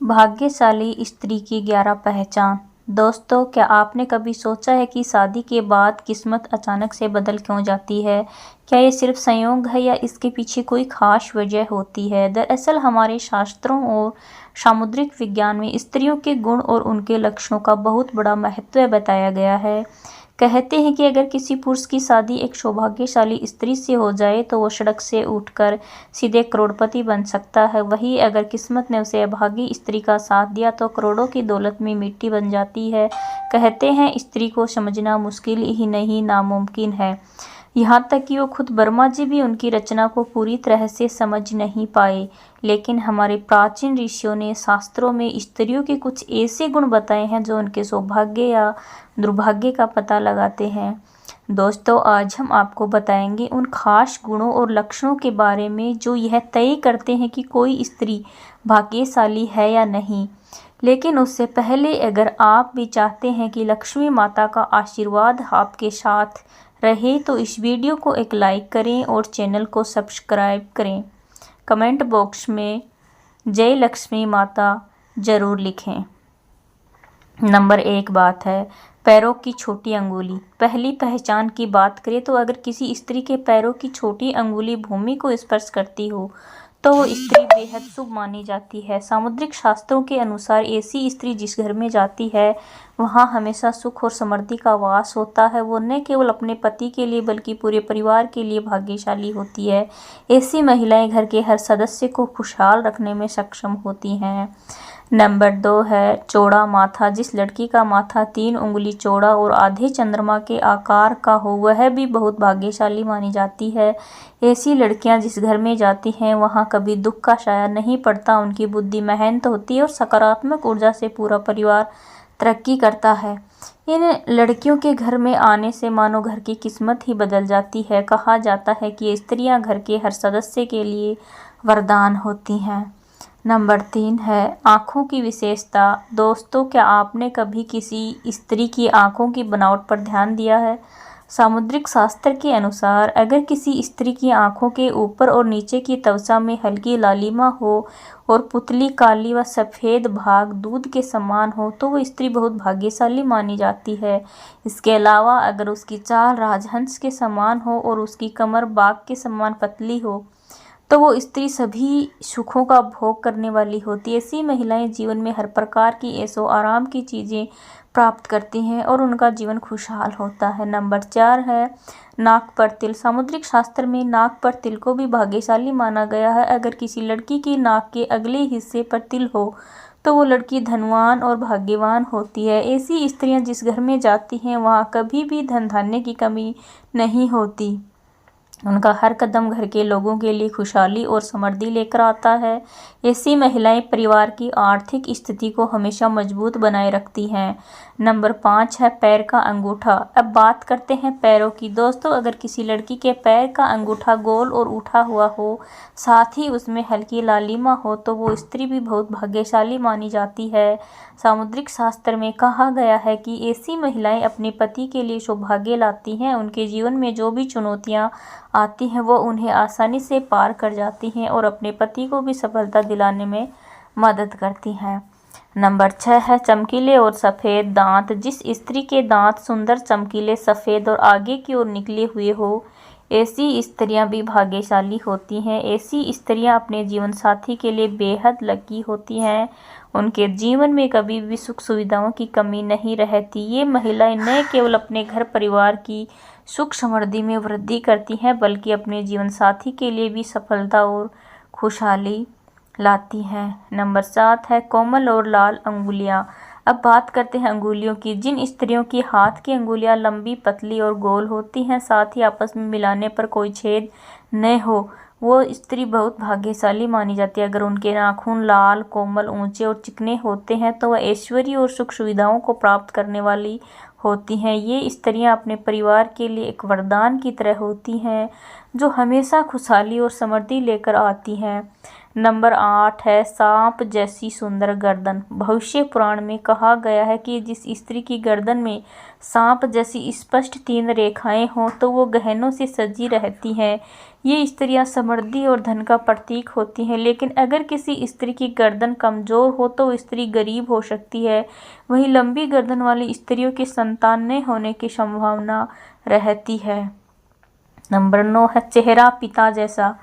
भाग्यशाली स्त्री की 11 पहचान। दोस्तों, क्या आपने कभी सोचा है कि शादी के बाद किस्मत अचानक से बदल क्यों जाती है? क्या ये सिर्फ संयोग है या इसके पीछे कोई खास वजह होती है? दरअसल हमारे शास्त्रों और सामुद्रिक विज्ञान में स्त्रियों के गुण और उनके लक्षणों का बहुत बड़ा महत्व बताया गया है। कहते हैं कि अगर किसी पुरुष की शादी एक सौभाग्यशाली स्त्री से हो जाए तो वो सड़क से उठकर सीधे करोड़पति बन सकता है। वहीं अगर किस्मत ने उसे अभागी स्त्री का साथ दिया तो करोड़ों की दौलत में मिट्टी बन जाती है। कहते हैं स्त्री को समझना मुश्किल ही नहीं, नामुमकिन है। यहाँ तक कि वो खुद ब्रह्मा जी भी उनकी रचना को पूरी तरह से समझ नहीं पाए। लेकिन हमारे प्राचीन ऋषियों ने शास्त्रों में स्त्रियों के कुछ ऐसे गुण बताए हैं जो उनके सौभाग्य या दुर्भाग्य का पता लगाते हैं। दोस्तों, आज हम आपको बताएंगे उन खास गुणों और लक्षणों के बारे में जो यह तय करते हैं कि कोई स्त्री भाग्यशाली है या नहीं। लेकिन उससे पहले अगर आप भी चाहते हैं कि लक्ष्मी माता का आशीर्वाद आपके साथ रहे तो इस वीडियो को एक लाइक करें और चैनल को सब्सक्राइब करें। कमेंट बॉक्स में जय लक्ष्मी माता ज़रूर लिखें। नंबर 1 बात है पैरों की छोटी अंगुली। पहली पहचान की बात करें तो अगर किसी स्त्री के पैरों की छोटी अंगुली भूमि को स्पर्श करती हो तो वो स्त्री बेहद शुभ मानी जाती है। सामुद्रिक शास्त्रों के अनुसार ऐसी स्त्री जिस घर में जाती है वहाँ हमेशा सुख और समृद्धि का वास होता है। वो न केवल अपने पति के लिए बल्कि पूरे परिवार के लिए भाग्यशाली होती है। ऐसी महिलाएं घर के हर सदस्य को खुशहाल रखने में सक्षम होती हैं। नंबर 2 है चौड़ा माथा। जिस लड़की का माथा 3 उंगली चौड़ा और आधे चंद्रमा के आकार का हो वह भी बहुत भाग्यशाली मानी जाती है। ऐसी लड़कियां जिस घर में जाती हैं वहां कभी दुख का साया नहीं पड़ता। उनकी बुद्धि मेहनत होती है और सकारात्मक ऊर्जा से पूरा परिवार तरक्की करता है। इन लड़कियों के घर में आने से मानो घर की किस्मत ही बदल जाती है। कहा जाता है कि ये स्त्रियां घर के हर सदस्य के लिए वरदान होती हैं। नंबर 3 है आँखों की विशेषता। दोस्तों, क्या आपने कभी किसी स्त्री की आँखों की बनावट पर ध्यान दिया है? सामुद्रिक शास्त्र के अनुसार अगर किसी स्त्री की आँखों के ऊपर और नीचे की त्वचा में हल्की लालिमा हो और पुतली काली व सफ़ेद भाग दूध के समान हो तो वो स्त्री बहुत भाग्यशाली मानी जाती है। इसके अलावा अगर उसकी चाल राजहंस के समान हो और उसकी कमर बाघ के समान पतली हो तो वो स्त्री सभी सुखों का भोग करने वाली होती है। ऐसी महिलाएं जीवन में हर प्रकार की ऐशो आराम की चीज़ें प्राप्त करती हैं और उनका जीवन खुशहाल होता है। नंबर 4 है नाक पर तिल। सामुद्रिक शास्त्र में नाक पर तिल को भी भाग्यशाली माना गया है। अगर किसी लड़की की नाक के अगले हिस्से पर तिल हो तो वो लड़की धनवान और भाग्यवान होती है। ऐसी स्त्रियां जिस घर में जाती हैं वहाँ कभी भी धन धान्य की कमी नहीं होती। उनका हर कदम घर के लोगों के लिए खुशहाली और समृद्धि लेकर आता है। ऐसी महिलाएं परिवार की आर्थिक स्थिति को हमेशा मजबूत बनाए रखती हैं। नंबर 5 है पैर का अंगूठा। अब बात करते हैं पैरों की। दोस्तों, अगर किसी लड़की के पैर का अंगूठा गोल और उठा हुआ हो साथ ही उसमें हल्की लालिमा हो तो वो स्त्री भी बहुत भाग्यशाली मानी जाती है। सामुद्रिक शास्त्र में कहा गया है कि ऐसी महिलाएं अपने पति के लिए सौभाग्य लाती हैं। उनके जीवन में जो भी चुनौतियां आती हैं वो उन्हें आसानी से पार कर जाती हैं और अपने पति को भी सफलता दिलाने में मदद करती हैं। नंबर 6 है चमकीले और सफ़ेद दांत। जिस स्त्री के दांत सुंदर चमकीले सफ़ेद और आगे की ओर निकले हुए हो ऐसी स्त्रियां भी भाग्यशाली होती हैं। ऐसी स्त्रियां अपने जीवन साथी के लिए बेहद लकी होती हैं। उनके जीवन में कभी भी सुख सुविधाओं की कमी नहीं रहती। ये महिलाएं न केवल अपने घर परिवार की सुख समृद्धि में वृद्धि करती हैं बल्कि अपने जीवन साथी के लिए भी सफलता और खुशहाली लाती हैं। नंबर 7 है कोमल और लाल अंगुलियां। अब बात करते हैं अंगुलियों की। जिन स्त्रियों की हाथ की अंगुलियां लंबी, पतली और गोल होती हैं साथ ही आपस में मिलाने पर कोई छेद न हो वो स्त्री बहुत भाग्यशाली मानी जाती है। अगर उनके नाखून लाल, कोमल, ऊंचे और चिकने होते हैं तो वह ऐश्वर्य और सुख सुविधाओं को प्राप्त करने वाली होती हैं। ये स्त्रियां अपने परिवार के लिए एक वरदान की तरह होती हैं जो हमेशा खुशहाली और समृद्धि लेकर आती हैं। नंबर 8 है सांप जैसी सुंदर गर्दन। भविष्य पुराण में कहा गया है कि जिस स्त्री की गर्दन में सांप जैसी स्पष्ट 3 रेखाएं हों तो वो गहनों से सजी रहती हैं। ये स्त्रियां समृद्धि और धन का प्रतीक होती हैं, लेकिन अगर किसी स्त्री की गर्दन कमजोर हो तो स्त्री गरीब हो सकती है। वहीं लंबी गर्दन वाली स्त्रियों की संतान न होने की संभावना रहती है। नंबर 9 है चेहरा पिता जैसा।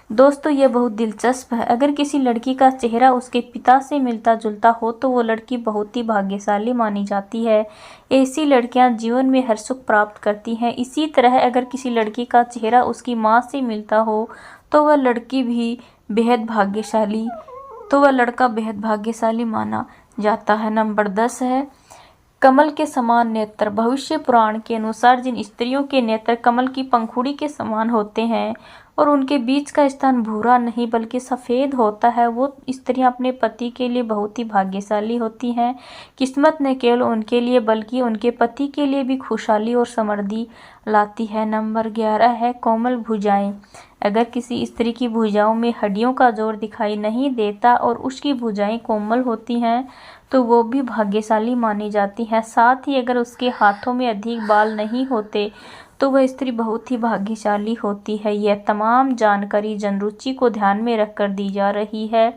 दोस्तों ये बहुत दिलचस्प है। अगर किसी लड़की का चेहरा उसके पिता से मिलता जुलता हो तो वो लड़की बहुत ही भाग्यशाली मानी जाती है। ऐसी लड़कियां जीवन में हर सुख प्राप्त करती हैं। इसी तरह अगर किसी लड़की का चेहरा उसकी माँ से मिलता हो तो वह लड़का बेहद भाग्यशाली माना जाता है। नंबर 10 है कमल के समान नेत्र। भविष्य पुराण के अनुसार जिन स्त्रियों के नेत्र कमल की पंखुड़ी के समान होते हैं और उनके बीच का स्थान भूरा नहीं बल्कि सफ़ेद होता है, वो स्त्रियां अपने पति के लिए बहुत ही भाग्यशाली होती हैं। किस्मत न केवल उनके लिए बल्कि उनके पति के लिए भी खुशहाली और समृद्धि लाती है। नंबर 11 है कोमल भुजाएं। अगर किसी स्त्री की भुजाओं में हड्डियों का जोर दिखाई नहीं देता और उसकी भुजाएं कोमल होती हैं तो वो भी भाग्यशाली मानी जाती है। साथ ही अगर उसके हाथों में अधिक बाल नहीं होते तो वह स्त्री बहुत ही भाग्यशाली होती है। यह तमाम जानकारी जनरुचि को ध्यान में रखकर दी जा रही है।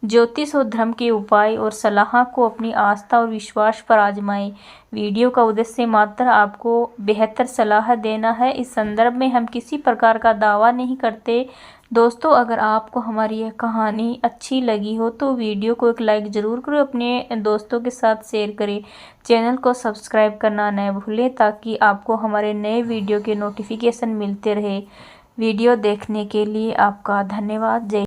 ज्योतिष और धर्म के उपाय और सलाह को अपनी आस्था और विश्वास पर आजमाएं। वीडियो का उद्देश्य मात्र आपको बेहतर सलाह देना है। इस संदर्भ में हम किसी प्रकार का दावा नहीं करते। दोस्तों अगर आपको हमारी यह कहानी अच्छी लगी हो तो वीडियो को एक लाइक ज़रूर करें, अपने दोस्तों के साथ शेयर करें। चैनल को सब्सक्राइब करना न भूलें ताकि आपको हमारे नए वीडियो के नोटिफिकेशन मिलते रहे। वीडियो देखने के लिए आपका धन्यवाद। जय